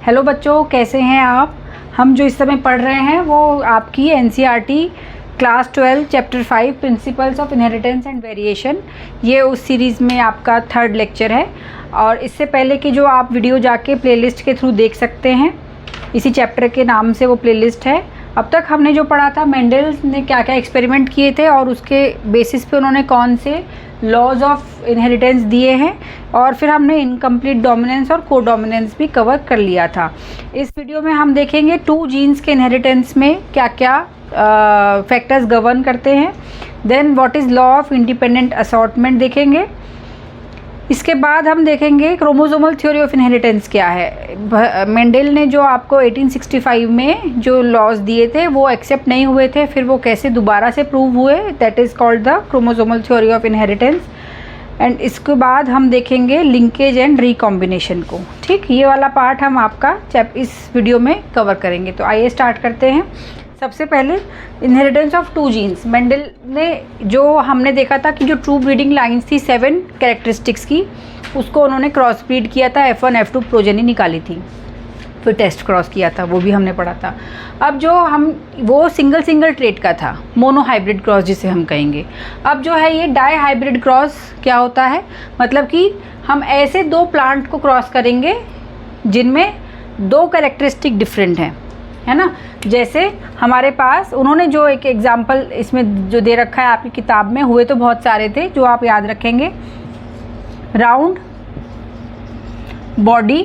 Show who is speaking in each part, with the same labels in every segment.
Speaker 1: Hello बच्चों, कैसे हैं आप। हम जो इस समय पढ़ रहे हैं वो आपकी NCERT class 12 chapter 5 principles of inheritance and variation, ये उस सीरीज़ में आपका 3rd लेक्चर है। और इससे पहले कि जो आप वीडियो जाके प्लेलिस्ट के थ्रू देख सकते हैं, इसी चैप्टर के नाम से वो प्लेलिस्ट है। अब तक हमने जो पढ़ा था, मेंडल ने क्या क्या एक्सपेरिमेंट किए थे और उसके बेसिस पे उन्होंने कौन से लॉज ऑफ इनहेरिटेंस दिए हैं, और फिर हमने इनकम्प्लीट डोमिनेंस और को डोमिनेंस भी कवर कर लिया था। इस वीडियो में हम देखेंगे 2 जीन्स के इनहेरिटेंस में क्या क्या फैक्टर्स गवर्न करते हैं। Then what is law of independent assortment देखेंगे। इसके बाद हम देखेंगे क्रोमोसोमल थ्योरी ऑफ इनहेरिटेंस क्या है। मेंडल ने जो आपको 1865 में जो लॉज दिए थे वो एक्सेप्ट नहीं हुए थे, फिर वो कैसे दोबारा से प्रूव हुए, that is called the chromosomal theory of inheritance. And इसके बाद हम देखेंगे लिंकेज एंड रिकॉम्बिनेशन को। ठीक, ये वाला पार्ट हम आपका इस वीडियो में कवर करेंगे। तो आइए स्टार्ट करते हैं। सबसे पहले इनहेरिटेंस ऑफ 2 जीन्स। मेंडल ने जो हमने देखा था कि जो ट्रू ब्रीडिंग लाइंस थी 7 कैरेक्टरिस्टिक्स की, उसको उन्होंने क्रॉस ब्रीड किया था, F1 F2 प्रोजेनी निकाली थी, फिर टेस्ट क्रॉस किया था, वो भी हमने पढ़ा था। अब जो वो सिंगल ट्रेट का था, मोनो हाइब्रिड क्रॉस जिसे हम कहेंगे। अब जो है ये डाई हाइब्रिड क्रॉस क्या होता है, मतलब कि हम ऐसे 2 प्लांट को क्रॉस करेंगे जिनमें 2 कैरेक्टरिस्टिक डिफरेंट हैं, है ना। जैसे हमारे पास उन्होंने जो एक एग्जाम्पल इसमें जो दे रखा है आपकी किताब में, हुए तो बहुत सारे थे जो आप याद रखेंगे। Round body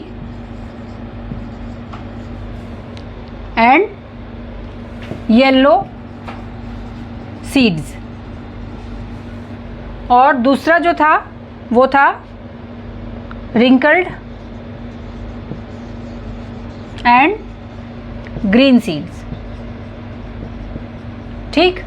Speaker 1: and yellow seeds, और दूसरा जो था वो था रिंकल्ड एंड ग्रीन सीड्स। ठीक,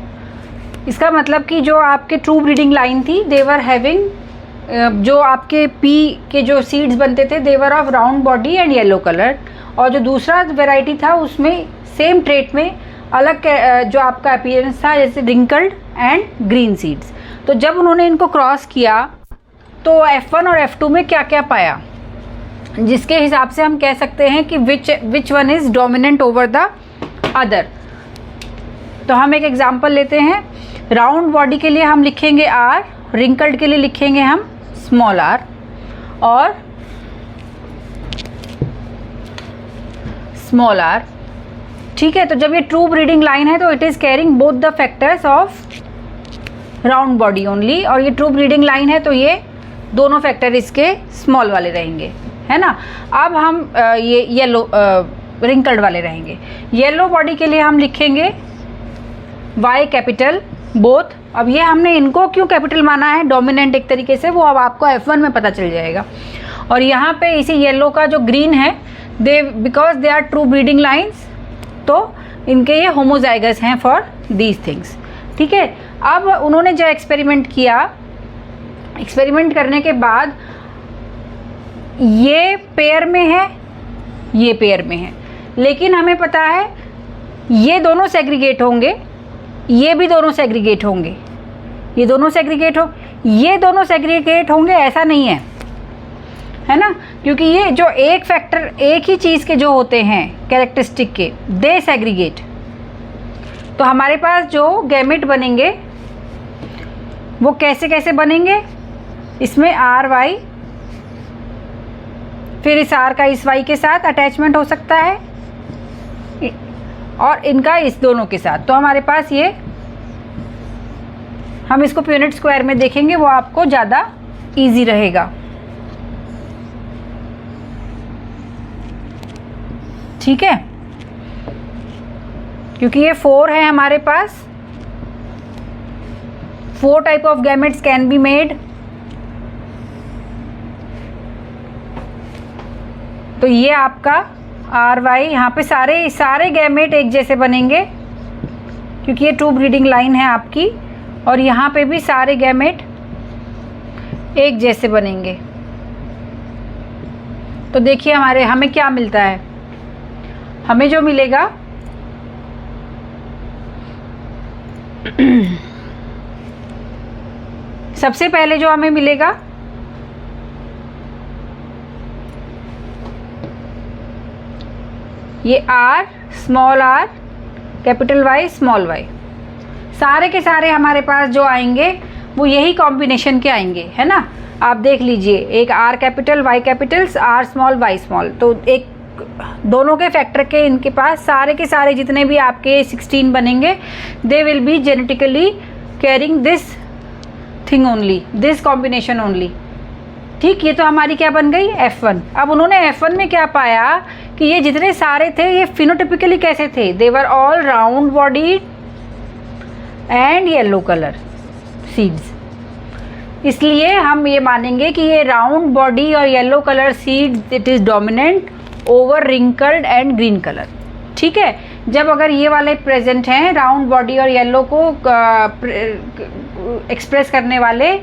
Speaker 1: इसका मतलब कि जो आपके ट्रू ब्रीडिंग लाइन थी, देवर हैविंग जो आपके पी के जो सीड्स बनते थे, they were of round body and yellow colour. और जो दूसरा वैरायटी था उसमें सेम ट्रेट में अलग जो आपका अपीयरेंस था, जैसे रिंकल्ड एंड ग्रीन सीड्स। तो जब उन्होंने इनको क्रॉस किया तो F1 और F2 में क्या क्या पाया, जिसके हिसाब से हम कह सकते हैं कि which one is dominant over the other. तो हम एक एग्जांपल लेते हैं। राउंड बॉडी के लिए हम लिखेंगे R, रिंकल्ड के लिए लिखेंगे हम स्मॉल r, और स्मॉल r। ठीक है, तो जब ये ट्रू ब्रीडिंग लाइन है तो it is carrying both the factors of round body only, और ये ट्रू ब्रीडिंग लाइन है तो ये दोनों फैक्टर इसके स्मॉल वाले रहेंगे, है ना। अब हम ये येलो रिंकल्ड वाले रहेंगे। येलो बॉडी के लिए हम लिखेंगे Y कैपिटल बोथ। अब ये हमने इनको क्यों कैपिटल माना है, डोमिनेंट एक तरीके से, वो अब आपको F1 में पता चल जाएगा। और यहाँ पे इसी येलो का जो ग्रीन है, because they are true breeding lines, तो इनके ये होमोजाइगस हैं फॉर दीज थिंग्स। ठीक है, अब उन्होंने जो एक्सपेरिमेंट किया, एक्सपेरिमेंट करने के बाद ये पेयर में है, ये पेयर में है, लेकिन हमें पता है ये दोनों सेग्रीगेट होंगे, ये भी दोनों सेग्रीगेट होंगे, ये दोनों सेग्रीगेट होंगे, ऐसा नहीं है ना, क्योंकि ये जो एक फैक्टर एक ही चीज़ के जो होते हैं कैरेक्टरिस्टिक के, दे सेग्रीगेट। तो हमारे पास जो गैमेट बनेंगे वो कैसे कैसे बनेंगे, इसमें RY, फिर इस R का इस Y के साथ अटैचमेंट हो सकता है और इनका इस दोनों के साथ। तो हमारे पास ये, हम इसको यूनिट स्क्वायर में देखेंगे, वो आपको ज़्यादा इजी रहेगा। ठीक है, क्योंकि ये 4 है हमारे पास, 4 type of gametes can be made. तो ये आपका RY, यहाँ पे सारे गैमेट एक जैसे बनेंगे क्योंकि ये ट्रू ब्रीडिंग लाइन है आपकी, और यहाँ पे भी सारे गैमेट एक जैसे बनेंगे। तो देखिए हमें क्या मिलता है, हमें जो मिलेगा सबसे पहले जो हमें मिलेगा ये R small r capital Y small y, सारे के सारे हमारे पास जो आएंगे वो यही कॉम्बिनेशन के आएंगे, है ना। आप देख लीजिए, एक R capital Y Capitals R small Y small, तो एक दोनों के फैक्टर के इनके पास सारे के सारे जितने भी आपके 16 बनेंगे, they will be genetically carrying this thing only, this combination only. ठीक, ये तो हमारी क्या बन गई F1। अब उन्होंने F1 में क्या पाया कि ये जितने सारे थे ये फिनोटिपिकली कैसे थे, they were all round body and yellow colour seeds. इसलिए हम ये मानेंगे कि ये राउंड बॉडी और yellow colour seeds it is dominant over wrinkled and green colour. ठीक है, जब अगर ये वाले प्रेजेंट हैं राउंड बॉडी और येलो को एक्सप्रेस करने वाले,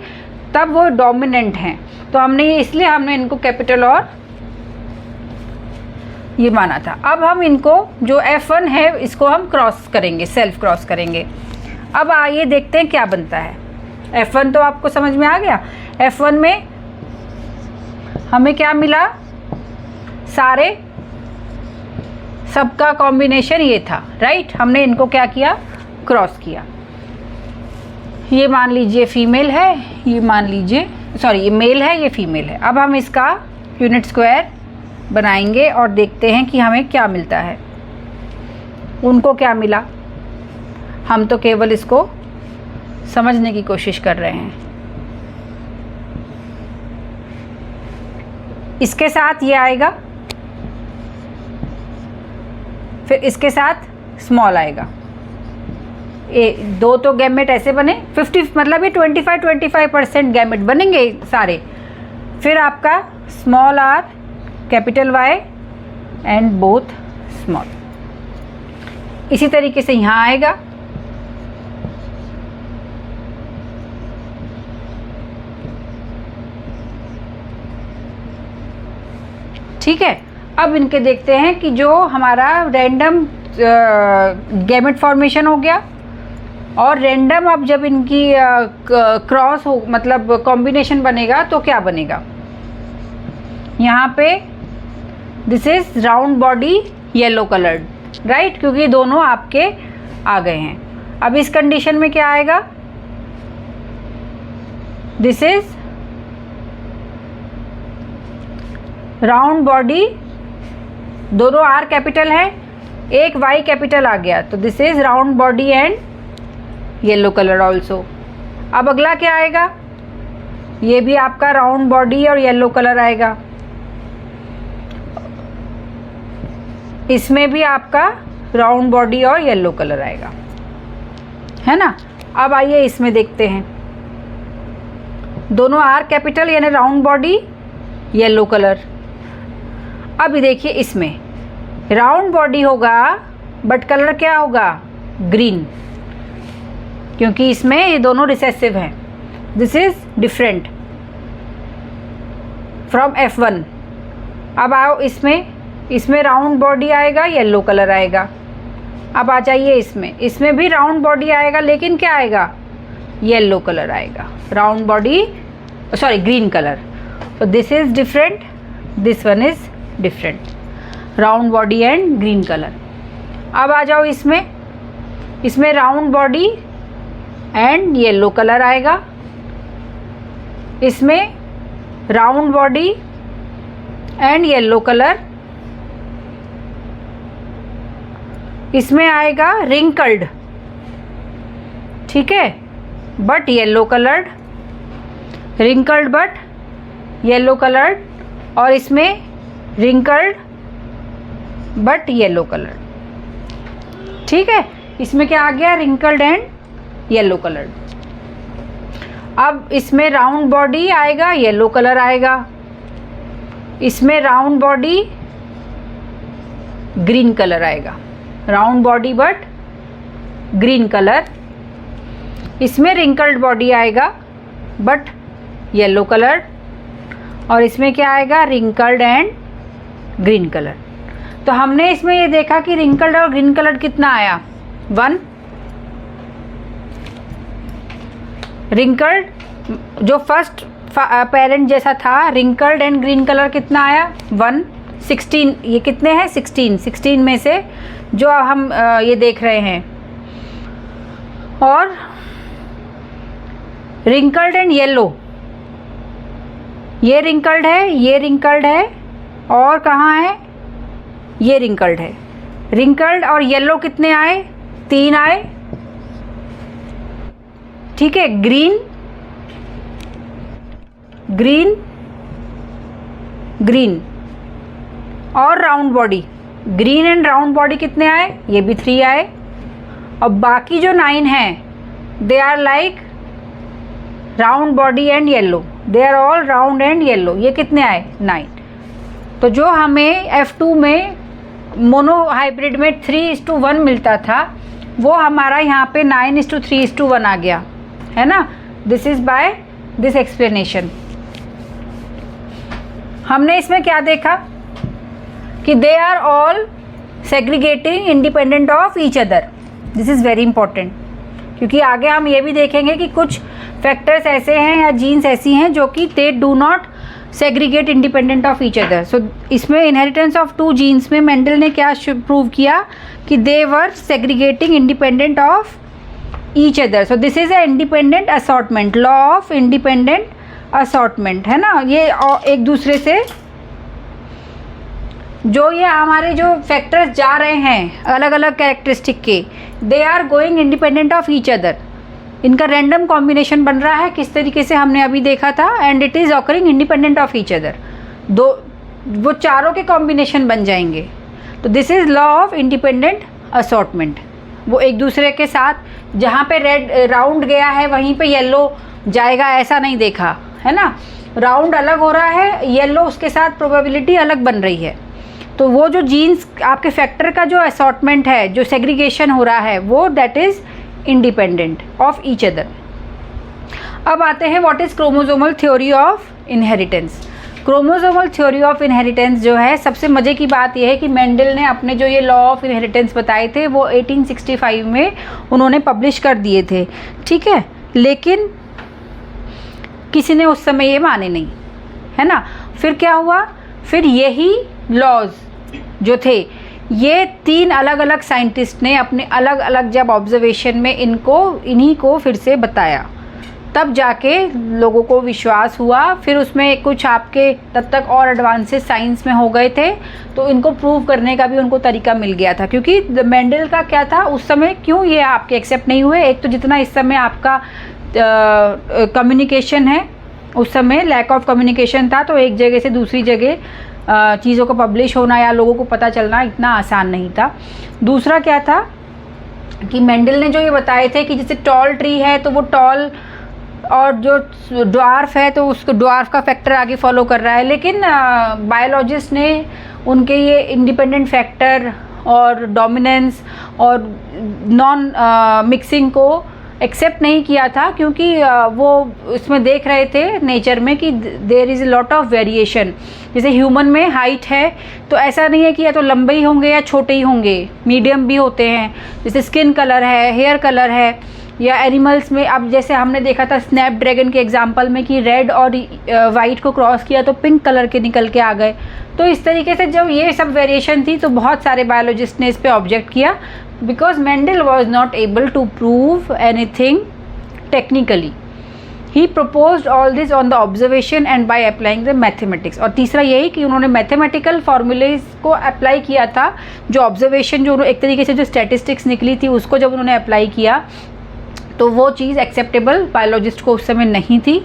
Speaker 1: तब वो डोमिनेंट हैं। तो इसलिए हमने इनको कैपिटल और ये माना था। अब हम इनको जो F1 है इसको हम क्रॉस करेंगे, सेल्फ क्रॉस करेंगे। अब आइए देखते हैं क्या बनता है। F1 तो आपको समझ में आ गया। F1 में हमें क्या मिला, सारे सबका कॉम्बिनेशन ये था, राइट। हमने इनको क्या किया, क्रॉस किया। ये मान लीजिए फीमेल है, ये मान लीजिए सॉरी ये मेल है, ये फीमेल है। अब हम इसका यूनिट स्क्वायर बनाएंगे और देखते हैं कि हमें क्या मिलता है। उनको क्या मिला, हम तो केवल इसको समझने की कोशिश कर रहे हैं। इसके साथ ये आएगा, फिर इसके साथ स्मॉल आएगा। दो तो गैमेट ऐसे बने 50, मतलब ये 25% गैमेट बनेंगे सारे। फिर आपका small r capital Y and both small. इसी तरीके से यहाँ आएगा, ठीक है। अब इनके देखते हैं कि जो हमारा रैंडम गैमेट फॉर्मेशन हो गया और रैंडम, अब जब इनकी क्रॉस हो मतलब कॉम्बिनेशन बनेगा तो क्या बनेगा। यहाँ पे this is round body yellow coloured, right, क्योंकि दोनों आपके आ गए हैं। अब इस कंडीशन में क्या आएगा, दिस इज राउंड बॉडी, दोनों R कैपिटल है, एक Y कैपिटल आ गया, तो this is round body and yellow colour also. अब अगला क्या आएगा, ये भी आपका राउंड बॉडी और येलो कलर आएगा। इसमें भी आपका राउंड बॉडी और येलो कलर आएगा, है ना। अब आइए इसमें देखते हैं, दोनों R कैपिटल यानी राउंड बॉडी येलो कलर। अब देखिए इसमें राउंड बॉडी होगा बट कलर क्या होगा, ग्रीन, क्योंकि इसमें ये दोनों रिसेसिव हैं। This is different from F1। अब आओ इसमें राउंड बॉडी आएगा, येलो कलर आएगा। अब आ जाइए इसमें भी राउंड बॉडी आएगा, लेकिन क्या आएगा, येलो कलर आएगा, round body sorry green colour. तो this is different, this one is different, round body and green colour. अब आ जाओ इसमें round body and yellow colour आएगा, इसमें round body and yellow colour, इसमें आएगा रिंकल्ड, ठीक है, but yellow coloured, wrinkled but yellow coloured, और इसमें रिंकल्ड बट येलो कलर्ड, ठीक है। इसमें क्या आ गया, रिंकल्ड एंड येलो कलर। अब इसमें राउंड बॉडी आएगा, येलो कलर आएगा, इसमें राउंड बॉडी ग्रीन कलर आएगा, round body but green colour. इसमें रिंकल्ड बॉडी आएगा बट येलो कलर, और इसमें क्या आएगा, रिंकल्ड एंड ग्रीन कलर। तो हमने इसमें ये देखा कि रिंकल्ड और ग्रीन कलर कितना आया, 1। रिंकल्ड जो फर्स्ट पेरेंट जैसा था, रिंकल्ड एंड ग्रीन कलर कितना आया, 1। 16, ये कितने हैं 16 में से जो हम ये देख रहे हैं। और रिंकल्ड एंड येलो, ये रिंकल्ड है, ये रिंकल्ड है, और कहाँ है, ये रिंकल्ड है। रिंकल्ड और येलो कितने आए, 3 आए, ठीक है। ग्रीन ग्रीन ग्रीन और round body, green and round body कितने आए, ये भी 3 आए। और बाकी जो 9 हैं they are like round body and yellow, they are all round and yellow, ये कितने आए 9। तो जो हमें F2 में मोनो हाइब्रिड में 3:1 मिलता था वो हमारा यहाँ पे 9:3:1 आ गया है ना। This is by this explanation. हमने इसमें क्या देखा कि they are all segregating independent of each other. This is very important, क्योंकि आगे हम ये भी देखेंगे कि कुछ फैक्टर्स ऐसे हैं या जीन्स ऐसी हैं जो कि they do not segregate independent of each other. So इसमें इनहेरिटेंस ऑफ 2 जीन्स में मेंडल ने क्या प्रूव किया कि they were segregating independent of each other. So this is a independent assortment, law of independent assortment है ना। ये एक दूसरे से जो ये हमारे जो फैक्टर्स जा रहे हैं अलग अलग कैरेक्टरिस्टिक के, they are going independent of each other. इनका रैंडम कॉम्बिनेशन बन रहा है किस तरीके से हमने अभी देखा था, and it is occurring independent of each other. वो चारों के कॉम्बिनेशन बन जाएंगे। तो this is law of independent assortment. वो एक दूसरे के साथ जहाँ पे रेड राउंड गया है वहीं पे येलो जाएगा ऐसा नहीं देखा है ना। राउंड अलग हो रहा है, येलो उसके साथ प्रोबेबिलिटी अलग बन रही है। तो वो जो जीन्स आपके फैक्टर का जो असॉर्टमेंट है, जो सेग्रीगेशन हो रहा है, वो that is independent of each other. अब आते हैं what is chromosomal theory of inheritance. Chromosomal theory of inheritance जो है, सबसे मज़े की बात यह है कि मेंडल ने अपने जो ये लॉ ऑफ इनहेरिटेंस बताए थे वो 1865 में उन्होंने पब्लिश कर दिए थे, ठीक है। लेकिन किसी ने उस समय ये माने नहीं, है ना। फिर क्या हुआ, फिर यही लॉज जो थे ये 3 अलग अलग साइंटिस्ट ने अपने अलग अलग जब ऑब्जर्वेशन में इन्हीं को फिर से बताया, तब जाके लोगों को विश्वास हुआ। फिर उसमें कुछ आपके तब तक और एडवांसेस साइंस में हो गए थे, तो इनको प्रूव करने का भी उनको तरीका मिल गया था। क्योंकि मेंडल का क्या था उस समय, क्यों ये आपके एक्सेप्ट नहीं हुए, एक तो जितना इस समय आपका कम्युनिकेशन है, उस समय लैक ऑफ कम्युनिकेशन था, तो एक जगह से दूसरी जगह चीज़ों का पब्लिश होना या लोगों को पता चलना इतना आसान नहीं था। दूसरा क्या था कि मेंडल ने जो ये बताए थे कि जैसे टॉल ट्री है तो वो टॉल, और जो ड्वार्फ है तो उसको ड्वार्फ का फैक्टर आगे फॉलो कर रहा है। लेकिन बायोलॉजिस्ट ने उनके ये इंडिपेंडेंट फैक्टर और डोमिनेंस और नॉन मिक्सिंग को एक्सेप्ट नहीं किया था, क्योंकि वो इसमें देख रहे थे नेचर में कि there is a lot of variation. जैसे ह्यूमन में हाइट है तो ऐसा नहीं है कि या तो लंबे ही होंगे या छोटे ही होंगे, मीडियम भी होते हैं। जैसे स्किन कलर है, हेयर कलर है, या एनिमल्स में अब जैसे हमने देखा था स्नैपड्रैगन के एग्जांपल में कि रेड और वाइट को क्रॉस किया तो पिंक कलर के निकल के आ गए। तो इस तरीके से जब ये सब वेरिएशन थी तो बहुत सारे बायोलॉजिस्ट ने इस पे ऑब्जेक्ट किया, because Mendel was not able to prove anything technically. He proposed all this on the observation and by applying the mathematics. और तीसरा यही कि उन्होंने मैथमेटिकल फार्मूलेज को अप्लाई किया था, जो ऑब्जर्वेशन जो एक तरीके से जो स्टैटिस्टिक्स निकली थी उसको जब उन्होंने अप्लाई किया तो वो चीज़ एक्सेप्टेबल बायोलॉजिस्ट को उस समय नहीं थी,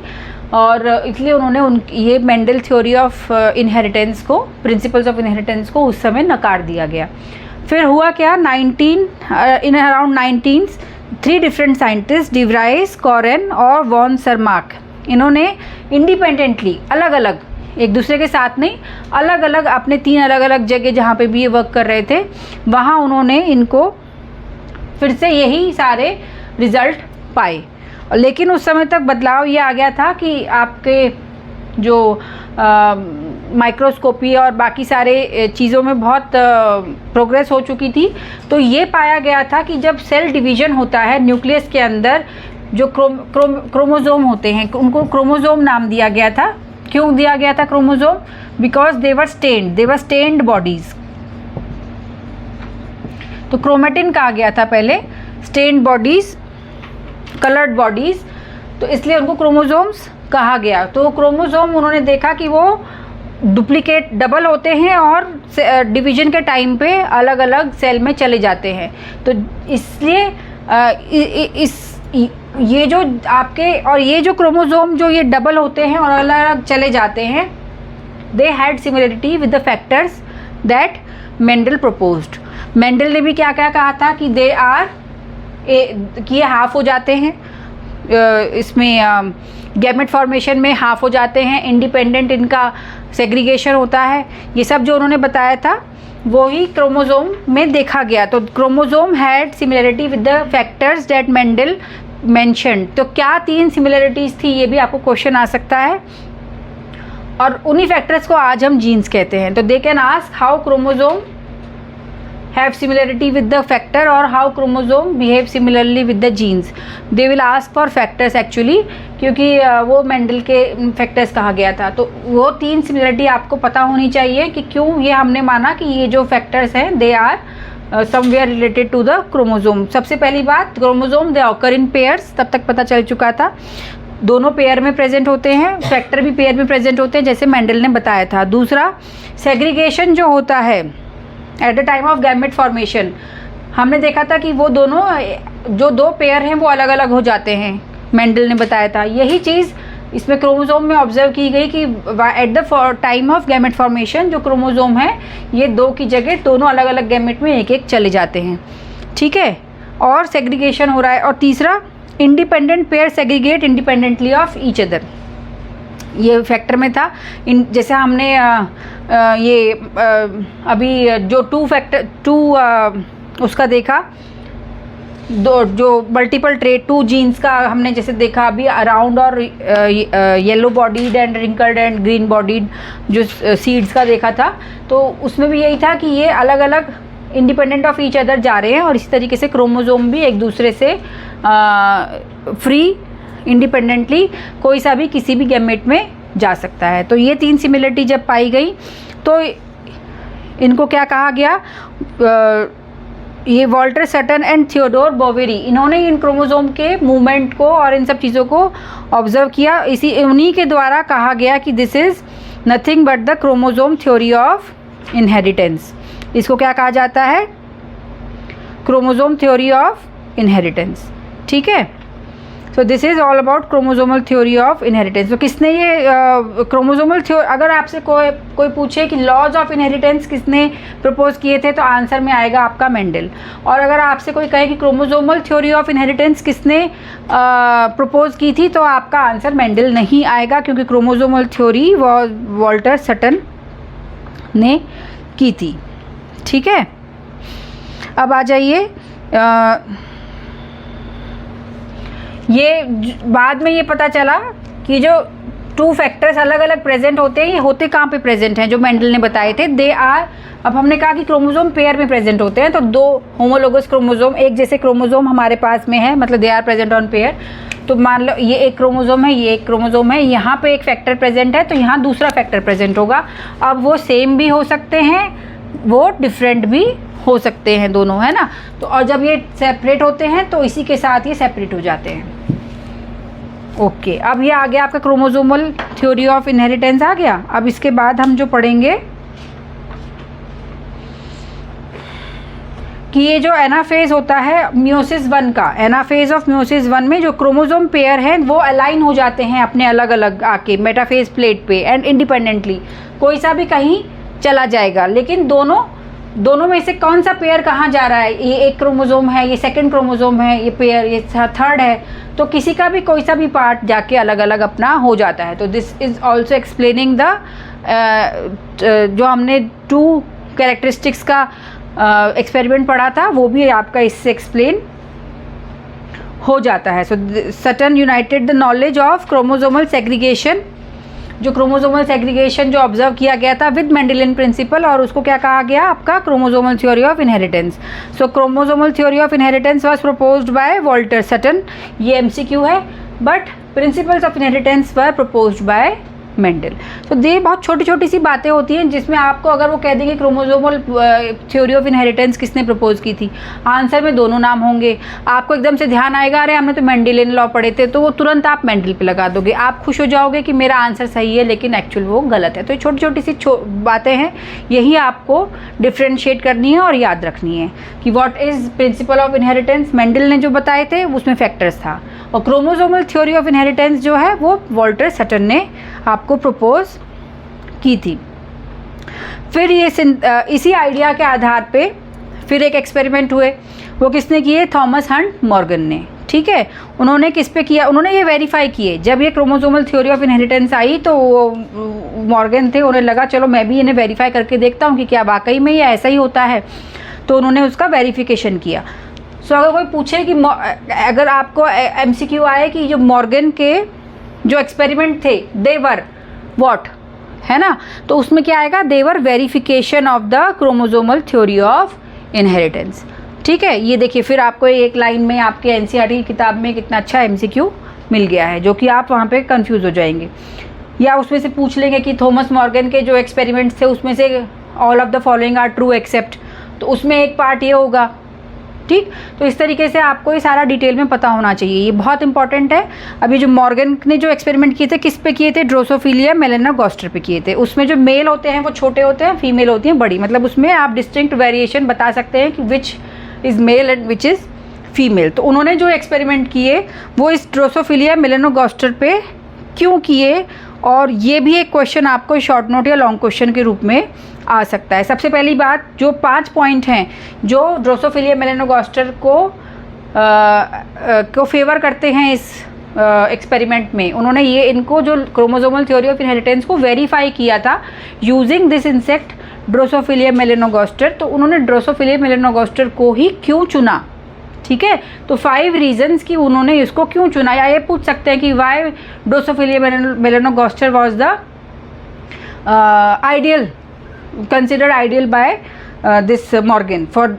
Speaker 1: और इसलिए उन्होंने ये मेंडल थ्योरी ऑफ इनहेरिटेंस को, प्रिंसिपल्स ऑफ इनहेरिटेंस को उस समय नकार दिया गया। फिर हुआ क्या, इन अराउंड 19 3 डिफरेंट साइंटिस्ट डिवराइस, कॉरेन और वॉन सरमार्क, इन्होंने इंडिपेंडेंटली अलग अलग, एक दूसरे के साथ नहीं, अलग अलग अपने 3 अलग अलग जगह जहाँ पे भी ये वर्क कर रहे थे वहाँ उन्होंने इनको फिर से यही सारे रिज़ल्ट पाए। लेकिन उस समय तक बदलाव ये आ गया था कि आपके जो माइक्रोस्कोपी और बाकी सारे चीज़ों में बहुत प्रोग्रेस हो चुकी थी। तो ये पाया गया था कि जब सेल डिवीज़न होता है न्यूक्लियस के अंदर, जो क्रोमोज़ोम होते हैं उनको क्रोमोज़ोम नाम दिया गया था, क्यों दिया गया था chromosome? Because they were stained bodies. तो क्रोमेटिन कहा गया था पहले, स्टेन्ड बॉडीज, कलर्ड बॉडीज, तो इसलिए उनको क्रोमोजोम्स कहा गया। तो क्रोमोजोम उन्होंने देखा कि वो डुप्लीकेट डबल होते हैं और डिवीजन के टाइम पे अलग अलग सेल में चले जाते हैं। तो इसलिए ये जो आपके और ये जो क्रोमोजोम जो ये डबल होते हैं और अलग अलग चले जाते हैं, they had similarity with the factors that Mendel proposed. Mendel ने भी क्या क्या कहा था कि दे आर कि ये हाफ हो जाते हैं, इसमें गैमेट फॉर्मेशन में हाफ हो जाते हैं, इंडिपेंडेंट इनका सेग्रीगेशन होता है। ये सब जो उन्होंने बताया था वो ही क्रोमोजोम में देखा गया। तो chromosome had similarity with the factors that Mendel mentioned. तो क्या 3 सिमिलरिटीज़ थी, ये भी आपको क्वेश्चन आ सकता है, और उन्हीं फैक्टर्स को आज हम जीन्स कहते हैं। तो they can ask how chromosome have similarity with the factor or how chromosome behave similarly with the genes. They will ask for factors actually, क्योंकि वो मेंडल के फैक्टर्स कहा गया था। तो वो 3 सिमिलरिटी आपको पता होनी चाहिए कि क्यों ये हमने माना कि ये जो फैक्टर्स हैं they are somewhere related to the chromosome. सबसे पहली बात, chromosome they occur in pairs, तब तक पता चल चुका था, दोनों पेयर में प्रेजेंट होते हैं, फैक्टर भी पेयर में प्रेजेंट होते हैं जैसे मेंडल ने बताया था। दूसरा, सेग्रीगेशन जो होता है at the time of gamete formation, हमने देखा था कि वो दोनों जो 2 पेयर हैं वो अलग अलग हो जाते हैं, मेंडल ने बताया था। यही चीज़ इसमें क्रोमोजोम में ऑब्जर्व की गई कि at the time of gamete formation जो क्रोमोजोम है ये 2 की जगह दोनों अलग अलग गैमेट में एक एक चले जाते हैं, ठीक है, और सेग्रीगेशन हो रहा है। और तीसरा, independent pair segregate independently of each other, ये फैक्टर में था। जैसे हमने अभी जो 2 उसका देखा, जो मल्टीपल ट्रेट 2 जीन्स का हमने जैसे देखा अभी, अराउंड और yellow bodied and wrinkled and green bodied जो सीड्स का देखा था, तो उसमें भी यही था कि ये अलग अलग इंडिपेंडेंट ऑफ ईच अदर जा रहे हैं, और इसी तरीके से क्रोमोजोम भी एक दूसरे से फ्री इंडिपेंडेंटली कोई सा भी किसी भी गैमेट में जा सकता है। तो ये 3 सिमिलरिटी जब पाई गई तो इनको क्या कहा गया, ये Walter Sutton and Theodore Boveri, इन्होंने इन क्रोमोजोम के मूवमेंट को और इन सब चीज़ों को ऑब्जर्व किया। उन्हीं के द्वारा कहा गया कि this is nothing but the chromosome theory of inheritance. इसको क्या कहा जाता है? क्रोमोजोम थ्योरी ऑफ इनहेरिटेंस, ठीक है। So this is all about chromosomal theory of inheritance. तो किसने ये क्रोमोजोमल थ्योरी, अगर आपसे कोई पूछे कि लॉज ऑफ इनहेरिटेंस किसने प्रपोज किए थे, तो आंसर में आएगा आपका मेंडल। और अगर आपसे कोई कहे कि क्रोमोजोमल थ्योरी ऑफ इनहेरिटेंस किसने प्रपोज की थी, तो आपका आंसर मेंडल नहीं आएगा, क्योंकि क्रोमोजोमल थ्योरी वॉल्टर सटन ने की थी, ठीक है। अब आ जाइए, ये बाद में ये पता चला कि जो 2 फैक्टर्स अलग अलग प्रेजेंट होते हैं, ये होते कहाँ पे प्रेजेंट हैं, जो मेंडल ने बताए थे, दे आर, अब हमने कहा कि क्रोमोजोम पेयर में प्रेजेंट होते हैं, तो 2 होमोलोगस क्रोमोजोम, एक जैसे क्रोमोजोम हमारे पास में है, मतलब they are present on pair. तो मान लो ये एक क्रोमोजोम है, ये एक क्रोमोजोम है, यहाँ पे एक फैक्टर प्रेजेंट है, तो यहाँ दूसरा फैक्टर प्रेजेंट होगा। अब वो सेम भी हो सकते हैं, वो डिफरेंट भी हो सकते हैं, दोनों, है ना। तो और जब ये सेपरेट होते हैं तो इसी के साथ ये सेपरेट हो जाते हैं। ओके, अब ये आ गया आपका क्रोमोजोमल थ्योरी ऑफ इनहेरिटेंस आ गया। अब इसके बाद हम जो पढ़ेंगे कि ये जो एनाफेज होता है मियोसिस 1 का, एनाफेज ऑफ मियोसिस 1 में जो क्रोमोजोम पेयर हैं वो अलाइन हो जाते हैं अपने अलग अलग आके मेटाफेज प्लेट पे, एंड इंडिपेंडेंटली कोई सा भी कहीं चला जाएगा, लेकिन दोनों में से कौन सा पेयर कहाँ जा रहा है, ये एक क्रोमोजोम है, ये सेकंड क्रोमोजोम है, ये पेयर ये थर्ड है, तो किसी का भी कोई सा भी पार्ट जाके अलग अलग अपना हो जाता है। तो this is also explaining the जो हमने 2 कैरेक्टरिस्टिक्स का एक्सपेरिमेंट पढ़ा था, वो भी आपका इससे एक्सप्लेन हो जाता है। So Sutton united the knowledge of chromosomal segregation, जो क्रोमोजोमल सेग्रीगेशन जो ऑब्जर्व किया गया था विद मेंडेलियन प्रिंसिपल, और उसको क्या कहा गया आपका chromosomal theory of inheritance. So chromosomal theory of inheritance was proposed by Walter Sutton, ये एमसीक्यू है, but principles of inheritance were proposed by Mendel. तो ये बहुत छोटी छोटी सी बातें होती हैं जिसमें आपको अगर वो कह देंगे क्रोमोसोमल थ्योरी ऑफ इनहेरिटेंस किसने प्रपोज की थी, आंसर में दोनों नाम होंगे। आपको एकदम से ध्यान आएगा अरे हमने तो मेंडेलियन लॉ पढ़े थे, तो वो तुरंत आप मेंडल पे लगा दोगे, आप खुश हो जाओगे कि मेरा आंसर सही है लेकिन एक्चुअल वो गलत है। तो ये छोटी छोटी सी बातें हैं, यही आपको डिफ्रेंशिएट करनी है और याद रखनी है कि what is principle of inheritance, Mendel ने जो बताए थे उसमें फैक्टर्स था, और क्रोमोसोमल थ्योरी ऑफ इनहेरिटेंस जो है वो वॉल्टर सटन ने आपको प्रपोज की थी। फिर ये इसी आइडिया के आधार पे फिर एक एक्सपेरिमेंट हुए, वो किसने किए, थॉमस हंट मॉर्गन ने। ठीक है, उन्होंने किस पे किया, उन्होंने ये वेरीफाई किए, जब ये क्रोमोसोमल थ्योरी ऑफ इनहेरिटेंस आई तो वो मॉर्गन थे, उन्हें लगा चलो मैं भी इन्हें वेरीफाई करके देखता हूँ कि क्या वाकई में ये ऐसा ही होता है, तो उन्होंने उसका वेरिफिकेशन किया। सो अगर कोई पूछे कि अगर आपको MCQ आए कि जो मॉर्गन के जो एक्सपेरिमेंट थे देवर व्हाट, है ना, तो उसमें क्या आएगा, they were verification of the chromosomal theory of inheritance. ठीक है, ये देखिए फिर आपको एक लाइन में आपके NCERT की किताब में कितना अच्छा MCQ मिल गया है, जो कि आप वहाँ पे कंफ्यूज हो जाएंगे। या उसमें से पूछ लेंगे कि थॉमस मॉर्गन के जो एक्सपेरिमेंट्स थे उसमें से all of the following are true except, तो उसमें एक पार्ट ये होगा। ठीक, तो इस तरीके से आपको ये सारा डिटेल में पता होना चाहिए, ये बहुत इंपॉर्टेंट है। अभी जो मॉर्गन ने जो एक्सपेरिमेंट किए थे किस पे किए थे, ड्रोसोफिलिया मेलानोगास्टर पे किए थे। उसमें जो मेल होते हैं वो छोटे होते हैं, फीमेल होती हैं बड़ी, मतलब उसमें आप डिस्टिंक्ट वेरिएशन बता सकते हैं कि which is male and which is female. तो उन्होंने जो एक्सपेरिमेंट किए वो इस ड्रोसोफिलिया मेलानोगास्टर पे क्यों किए, और ये भी एक क्वेश्चन आपको शॉर्ट नोट या लॉन्ग क्वेश्चन के रूप में आ सकता है। सबसे पहली बात, जो 5 पॉइंट हैं जो ड्रोसोफिलिया मेलानोगास्टर को फेवर करते हैं इस एक्सपेरिमेंट में, उन्होंने ये इनको जो क्रोमोसोमल थ्योरी ऑफ इनहेरिटेंस को वेरीफाई किया था यूजिंग दिस इंसेक्ट ड्रोसोफिलिया मेलानोगास्टर। तो उन्होंने ड्रोसोफिलिया मेलानोगास्टर को ही क्यों चुना, ठीक है, तो 5 रीजंस कि उन्होंने इसको क्यों चुना। या ये पूछ सकते हैं कि why drosophila melanogaster was the ideal, considered ideal by this Morgan for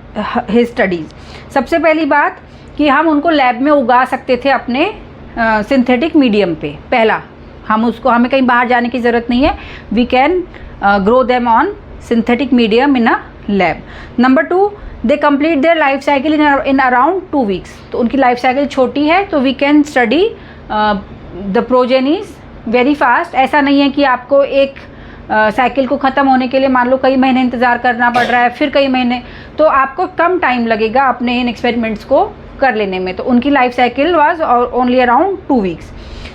Speaker 1: his studies. सबसे पहली बात कि हम उनको लैब में उगा सकते थे अपने सिंथेटिक मीडियम पे, पहला हमें कहीं बाहर जाने की ज़रूरत नहीं है, we can grow them on synthetic medium in a lab. Number 2, they complete their life cycle in around 2 weeks, तो उनकी लाइफ साइकिल छोटी है, तो we can study the progenies very fast. ऐसा नहीं है कि आपको एक साइकिल को ख़त्म होने के लिए मान लो कई महीने इंतज़ार करना पड़ रहा है, फिर कई महीने, तो आपको कम टाइम लगेगा अपने इन एक्सपेरिमेंट्स को कर लेने में। तो उनकी life cycle was only around 2 weeks.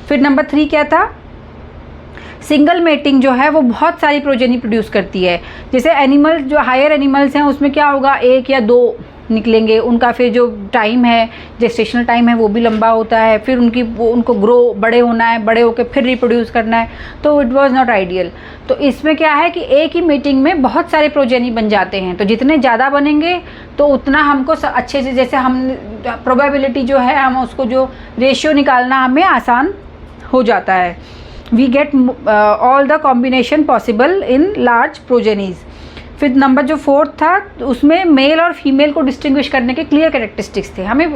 Speaker 1: फिर नंबर 3 क्या था, सिंगल मेटिंग जो है वो बहुत सारी प्रोजेनी प्रोड्यूस करती है। जैसे एनिमल जो हायर एनिमल्स हैं उसमें क्या होगा, 1 या 2 निकलेंगे, उनका फिर जो टाइम है, जेस्टेशनल टाइम है वो भी लंबा होता है, फिर उनको ग्रो बड़े होना है, बड़े होकर फिर रिप्रोड्यूस करना है, तो इट वाज नॉट आइडियल। तो इसमें क्या है कि एक ही मीटिंग में बहुत सारे प्रोजेनी बन जाते हैं, तो जितने ज़्यादा बनेंगे तो उतना हमको अच्छे से, जैसे हम प्रोबेबिलिटी जो है हम उसको जो रेशियो निकालना हमें आसान हो जाता है। We get all the combination possible in large progenies. फिर नंबर जो 4 था उसमें मेल और फीमेल को डिस्टिंग्विश करने के क्लियर कैरेक्टरिस्टिक्स थे। हमें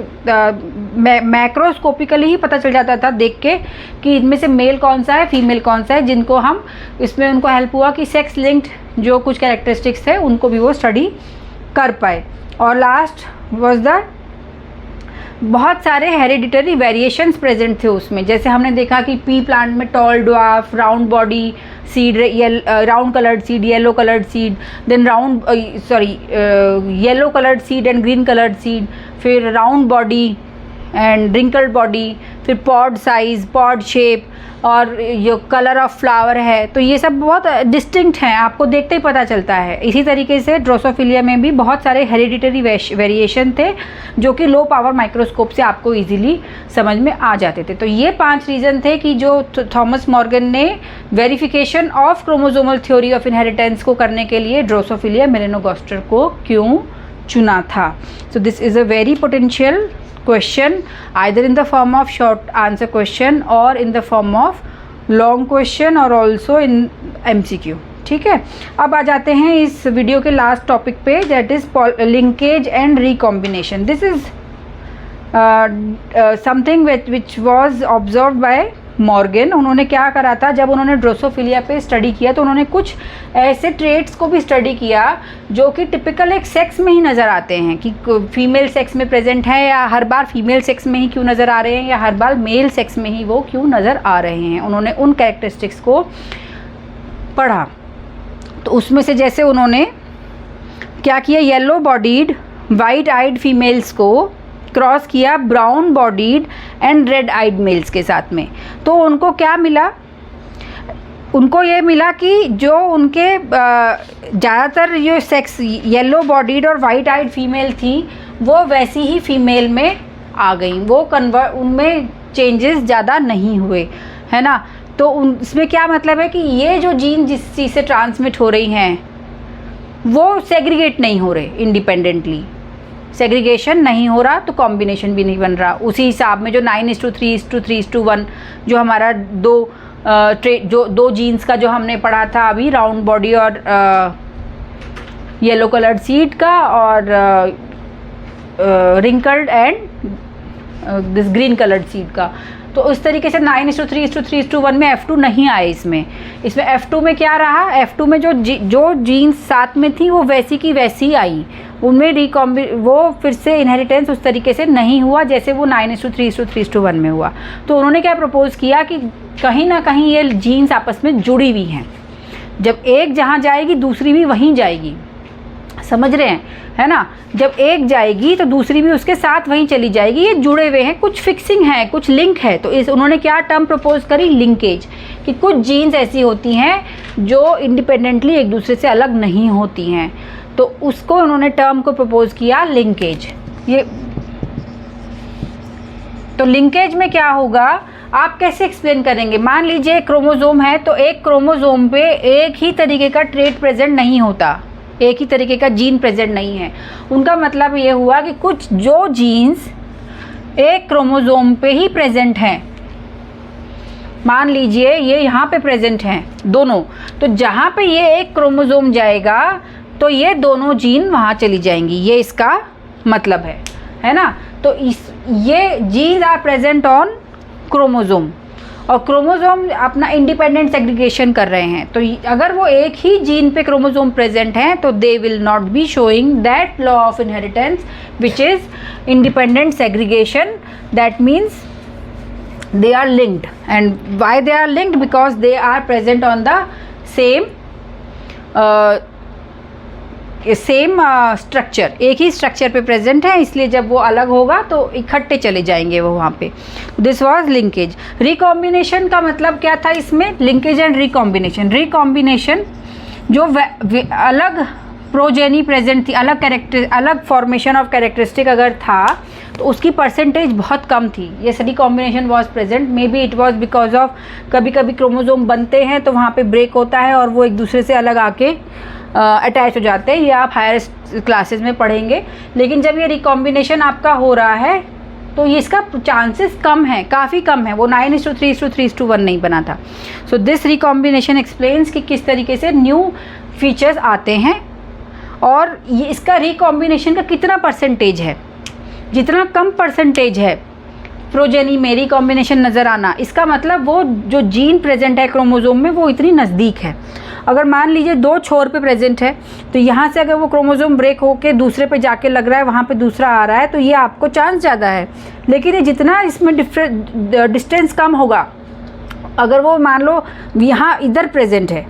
Speaker 1: मैक्रोस्कोपिकली ही पता चल जाता था देख के कि इनमें से मेल कौन सा है, फीमेल कौन सा है, जिनको हम इसमें उनको हेल्प हुआ कि सेक्स लिंक्ड जो कुछ कैरेक्टरिस्टिक्स थे उनको भी वो स्टडी कर पाए। और लास्ट वाज द बहुत सारे हेरिडिटरी वेरिएशंस प्रेजेंट थे उसमें। जैसे हमने देखा कि पी प्लांट में tall dwarf, round body seed, round coloured seed, yellow coloured seed, then yellow coloured seed and green coloured seed, फिर round body and wrinkled body, फिर पॉड साइज, पॉड शेप, और जो कलर ऑफ फ्लावर है, तो ये सब बहुत distinct हैं, आपको देखते ही पता चलता है। इसी तरीके से ड्रोसोफिलिया में भी बहुत सारे हेरिडिटरी वेरिएशन थे जो कि लो पावर माइक्रोस्कोप से आपको इजीली समझ में आ जाते थे। तो ये 5 रीज़न थे कि जो थॉमस मॉर्गन ने verification of chromosomal theory of inheritance को करने के लिए ड्रोसोफिलिया मेलानोगास्टर को क्यों चुना था। So this is a very potential question either in the form of short answer question or in the form of long question or also in MCQ। ठीक है, अब आ जाते हैं इस वीडियो के लास्ट टॉपिक पे, that is linkage and recombination. This is something which was observed by Morgan, उन्होंने क्या करा था, जब उन्होंने ड्रोसोफिलिया पे स्टडी किया तो उन्होंने कुछ ऐसे ट्रेट्स को भी स्टडी किया जो कि टिपिकल एक सेक्स में ही नज़र आते हैं, कि फीमेल सेक्स में प्रेजेंट है, या हर बार फीमेल सेक्स में ही क्यों नज़र आ रहे हैं, या हर बार मेल सेक्स में ही वो क्यों नज़र आ रहे हैं। उन्होंने उन कैरेक्टरिस्टिक्स को पढ़ा। तो उसमें से जैसे उन्होंने क्या किया, yellow bodied white eyed females को क्रॉस किया brown bodied and red eyed males के साथ में। तो उनको क्या मिला, उनको ये मिला कि जो उनके ज़्यादातर जो सेक्स येलो बॉडीड और वाइट आइड फीमेल थी वो वैसी ही फीमेल में आ गई, वो उनमें चेंजेस ज़्यादा नहीं हुए, है ना। तो उसमें क्या मतलब है कि ये जो जीन जिस चीज़ से ट्रांसमिट हो रही हैं वो सेग्रीगेट नहीं हो रहे, इंडिपेंडेंटली सेग्रीगेशन नहीं हो रहा, तो कॉम्बिनेशन भी नहीं बन रहा उसी हिसाब में जो 9:3:3:1 जो हमारा दो जीन्स का जो हमने पढ़ा था अभी, राउंड बॉडी और येलो कलर्ड सीड का, और wrinkled and this green coloured seed का। तो उस तरीके से 9:3:3:1 में F2 नहीं आए। इसमें F2 में क्या रहा, F2 में जो जीन्स साथ में थी वो वैसी की वैसी आई, उनमें वो फिर से इनहेरिटेंस उस तरीके से नहीं हुआ जैसे वो 9:3:3:1 में हुआ। तो उन्होंने क्या प्रपोज किया कि कहीं ना कहीं ये जीन्स आपस में जुड़ी हुई हैं, जब एक जहाँ जाएगी दूसरी भी वहीं जाएगी, समझ रहे हैं, है ना। जब एक जाएगी तो दूसरी भी उसके साथ वहीं चली जाएगी, ये जुड़े हुए हैं, कुछ फिक्सिंग है, कुछ लिंक है। तो उन्होंने क्या टर्म प्रपोज करी, लिंकेज, कि कुछ जीन्स ऐसी होती हैं जो इंडिपेंडेंटली एक दूसरे से अलग नहीं होती हैं, तो उसको उन्होंने टर्म को प्रपोज किया लिंकेज। ये तो लिंकेज में क्या होगा, आप कैसे एक्सप्लेन करेंगे, मान लीजिए क्रोमोसोम है तो एक क्रोमोसोम पे एक ही तरीके का ट्रेट प्रेजेंट नहीं होता, एक ही तरीके का जीन प्रेजेंट नहीं है। उनका मतलब ये हुआ कि कुछ जो जीन्स एक क्रोमोसोम पे ही प्रेजेंट हैं, मान लीजिए ये यहाँ पे प्रेजेंट हैं दोनों, तो जहाँ पे ये एक क्रोमोसोम जाएगा तो ये दोनों जीन वहाँ चली जाएंगी, ये इसका मतलब है ना। तो ये genes are present on chromosome, और क्रोमोसोम अपना इंडिपेंडेंट सेग्रीगेशन कर रहे हैं। तो अगर वो एक ही जीन पे क्रोमोसोम प्रेजेंट हैं तो they will not be showing that law of inheritance which is independent segregation. That means they are linked, and why they are linked, because they are present on the same structure, एक ही structure पे present है, इसलिए जब वो अलग होगा तो इकट्ठे चले जाएंगे वो वहाँ पे। This was linkage. रिकॉम्बिनेशन का मतलब क्या था इसमें, लिंकेज एंड रिकॉम्बिनेशन। रिकॉम्बिनेशन जो अलग प्रोजेनी प्रेजेंट थी, अलग फॉर्मेशन ऑफ कैरेक्टरिस्टिक अगर था तो उसकी परसेंटेज बहुत कम थी। ये recombination was present, may be it was because of कभी कभी क्रोमोसोम बनते हैं तो वहाँ पे ब्रेक होता है और वो एक दूसरे से अलग आके अटैच हो जाते हैं, ये आप हायर क्लासेस में पढ़ेंगे। लेकिन जब ये रिकॉम्बिनेशन आपका हो रहा है तो ये इसका चांसेस कम है, काफ़ी कम है, वो 9:3:3:1 नहीं बना था। सो दिस रिकॉम्बिनेशन एक्सप्लेन्स कि किस तरीके से न्यू फीचर्स आते हैं, और ये इसका रिकॉम्बिनेशन का कितना परसेंटेज है, जितना कम परसेंटेज है प्रोजेनी में रिकॉम्बिनेशन नज़र आना, इसका मतलब वो जो जीन प्रेजेंट है क्रोमोसोम में वो इतनी नज़दीक है। अगर मान लीजिए दो छोर पे प्रेजेंट है तो यहाँ से अगर वो क्रोमोसोम ब्रेक होके दूसरे पे जाके लग रहा है, वहाँ पे दूसरा आ रहा है, तो ये आपको चांस ज़्यादा है। लेकिन ये जितना इसमें डिस्टेंस कम होगा, अगर वो मान लो यहाँ इधर प्रेजेंट है,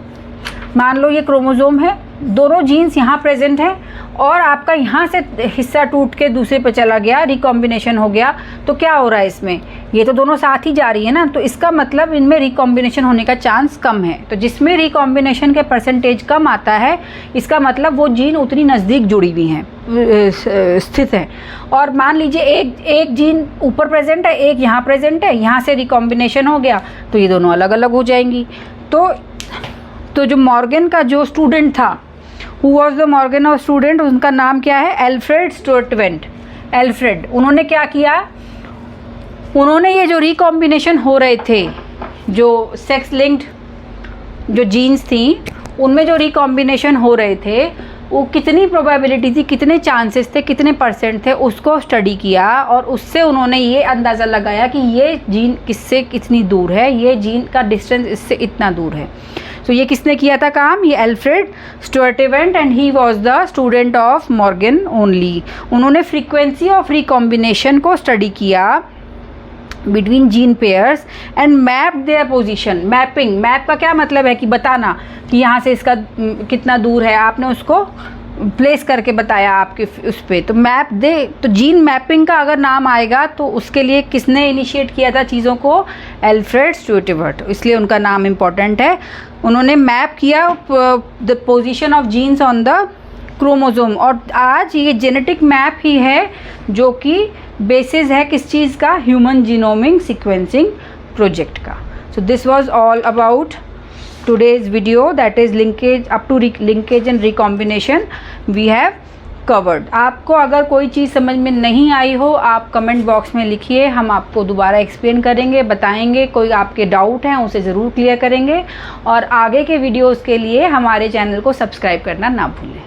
Speaker 1: मान लो ये क्रोमोसोम है, दोनों जीन्स यहाँ प्रेजेंट है और आपका यहाँ से हिस्सा टूट के दूसरे पे चला गया, रिकॉम्बिनेशन हो गया, तो क्या हो रहा है इसमें, ये तो दोनों साथ ही जा रही है ना, तो इसका मतलब इनमें रिकॉम्बिनेशन होने का चांस कम है। तो जिसमें रिकॉम्बिनेशन के परसेंटेज कम आता है, इसका मतलब वो जीन उतनी नज़दीक जुड़ी हुई हैं, स्थित है। और मान लीजिए एक जीन ऊपर प्रेजेंट है, एक यहाँ प्रेजेंट है, यहाँ से रिकॉम्बिनेशन हो गया तो ये दोनों अलग अलग हो जाएंगी। तो जो मॉर्गन का जो स्टूडेंट था, who was the Morgan of student, उनका नाम क्या है, एल्फ्रेड स्टुअर्ट। एल्फ्रेड, उन्होंने क्या किया, उन्होंने ये जो रिकॉम्बिनेशन हो रहे थे, जो सेक्स लिंक्ड जो जीन्स थी उनमें जो रिकॉम्बिनेशन हो रहे थे, वो कितनी प्रोबेबिलिटी थी, कितने चांसेस थे, कितने परसेंट थे, उसको स्टडी किया और उससे उन्होंने ये अंदाज़ा लगाया कि ये जीन किससे कितनी दूर है, ये जीन का डिस्टेंस इससे इतना दूर है। तो ये किसने किया था काम? ये Alfred Sturtevant and he was the student of Morgan only. उन्होंने फ्रीक्वेंसी ऑफ रिकॉम्बिनेशन को स्टडी किया between gene pairs and map their position. Mapping, map का क्या मतलब है कि बताना कि यहाँ से इसका कितना दूर है, आपने उसको प्लेस करके बताया आपके उस पर, तो मैप दे। तो जीन मैपिंग का अगर नाम आएगा तो उसके लिए किसने इनिशिएट किया था चीज़ों को? एल्फ्रेड स्टुअर्टेवेंट, इसलिए उनका नाम इम्पॉर्टेंट है। उन्होंने मैप किया the position of genes on the chromosome, और आज ये जेनेटिक मैप ही है जो कि बेसिस है किस चीज़ का? ह्यूमन जीनोमिक सीक्वेंसिंग प्रोजेक्ट का। So this was all about today's video, that is linkage up to linkage and recombination we have covered. आपको अगर कोई चीज़ समझ में नहीं आई हो आप कमेंट बॉक्स में लिखिए, हम आपको दोबारा एक्सप्लेन करेंगे, बताएंगे। कोई आपके डाउट हैं उसे ज़रूर क्लियर करेंगे और आगे के वीडियोज़ के लिए हमारे चैनल को सब्सक्राइब करना ना भूलें।